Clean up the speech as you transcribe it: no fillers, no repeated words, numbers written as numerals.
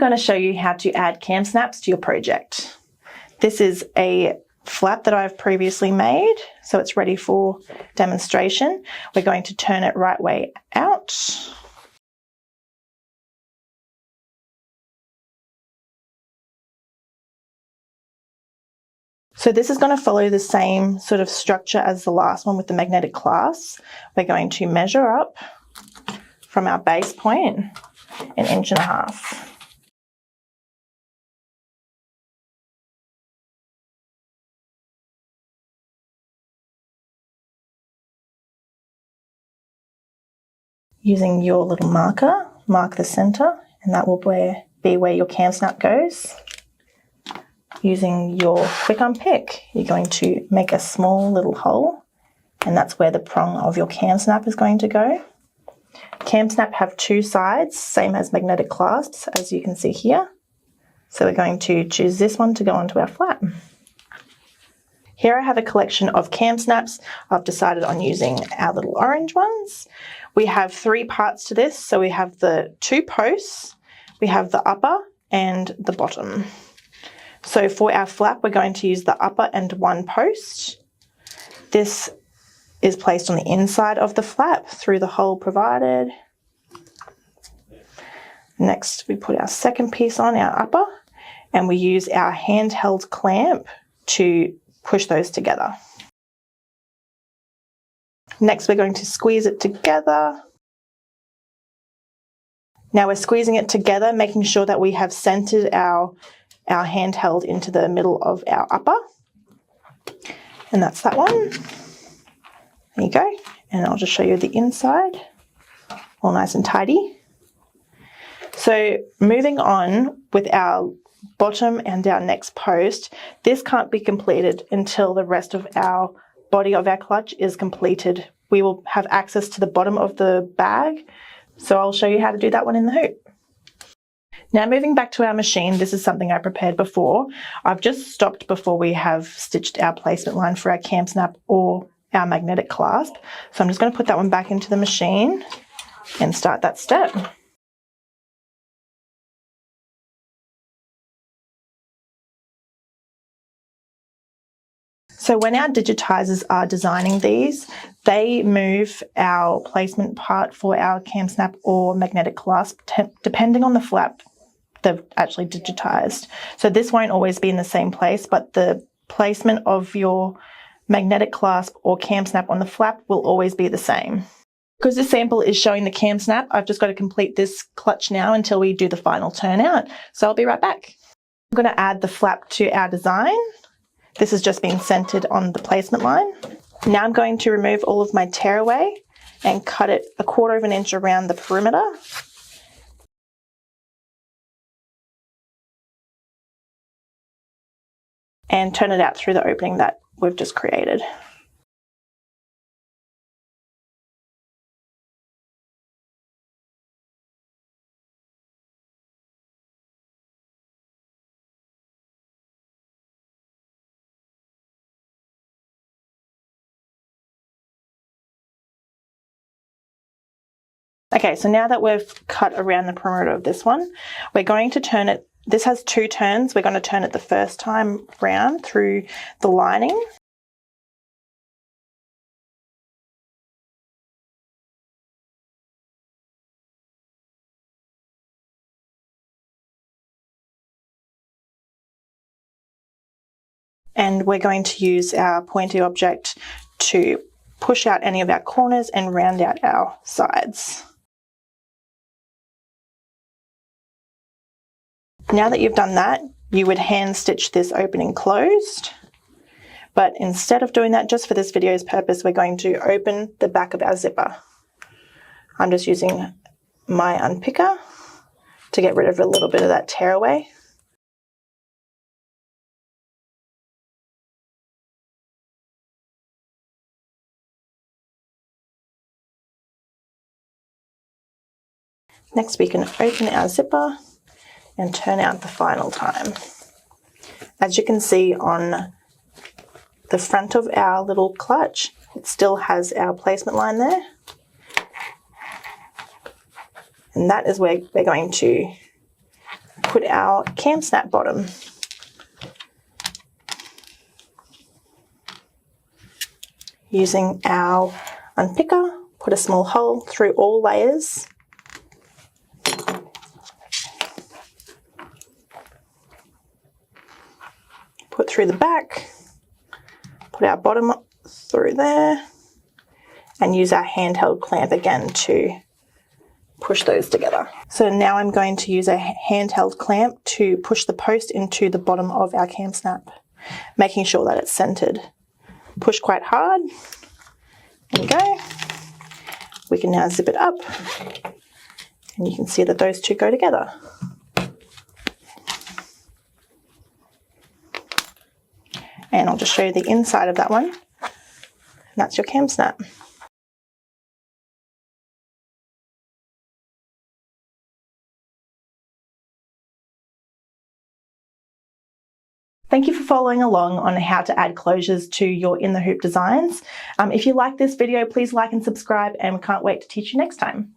going to show you how to add cam snaps to your project. This is a flap that I've previously made, so it's ready for demonstration. We're going to turn it right way out. So this is going to follow the same sort of structure as the last one with the magnetic clasp. We're going to measure up from our base point 1.5 inches. Using your little marker, mark the center, and that will be where your cam snap goes. Using your quick unpick, you're going to make a small little hole, and that's where the prong of your cam snap is going to go. Cam snap have two sides, same as magnetic clasps, as you can see here. So we're going to choose this one to go onto our flap. Here I have a collection of cam snaps. I've decided on using our little orange ones. We have 3 parts to this. So we have the 2 posts, we have the upper and the bottom. So for our flap, we're going to use the upper and 1 post. This is placed on the inside of the flap through the hole provided. Next, we put our second piece on, our upper, and we use our handheld clamp to push those together. Next, we're going to squeeze it together. Now we're squeezing it together, making sure that we have centered our handheld into the middle of our upper. And that's that one. There you go. And I'll just show you the inside. All nice and tidy. So moving on with our bottom and our next post, this can't be completed until the rest of our body of our clutch is completed. We will have access to the bottom of the bag, so I'll show you how to do that one in the hoop. Now moving back to our machine, this is something I prepared before. I've just stopped before we have stitched our placement line for our cam snap or our magnetic clasp. So I'm just going to put that one back into the machine and start that step. So when our digitizers are designing these, they move our placement part for our cam snap or magnetic clasp depending on the flap they've actually digitized. So this won't always be in the same place, but the placement of your magnetic clasp or cam snap on the flap will always be the same. Because this sample is showing the cam snap, I've just got to complete this clutch now until we do the final turnout. So I'll be right back. I'm going to add the flap to our design. This has just been centered on the placement line. Now I'm going to remove all of my tearaway and cut it 1/4 inch around the perimeter. And turn it out through the opening that we've just created. Okay, so now that we've cut around the perimeter of this one, we're going to turn it. This has 2 turns. We're going to turn it the first time round through the lining. And we're going to use our pointy object to push out any of our corners and round out our sides. Now that you've done that, you would hand stitch this opening closed. But instead of doing that, just for this video's purpose, we're going to open the back of our zipper. I'm just using my unpicker to get rid of a little bit of that tearaway. Next, we can open our zipper and turn out the final time. As you can see on the front of our little clutch, it still has our placement line there. And that is where we're going to put our cam snap bottom. Using our unpicker, put a small hole through all layers. Put through the back, put our bottom through there, and use our handheld clamp again to push those together. So now I'm going to use a handheld clamp to push the post into the bottom of our cam snap, making sure that it's centered. Push quite hard. There we go. We can now zip it up, and you can see that those two go together. And I'll just show you the inside of that one. And that's your cam snap. Thank you for following along on how to add closures to your in the hoop designs. If you like this video, please like and subscribe, and we can't wait to teach you next time.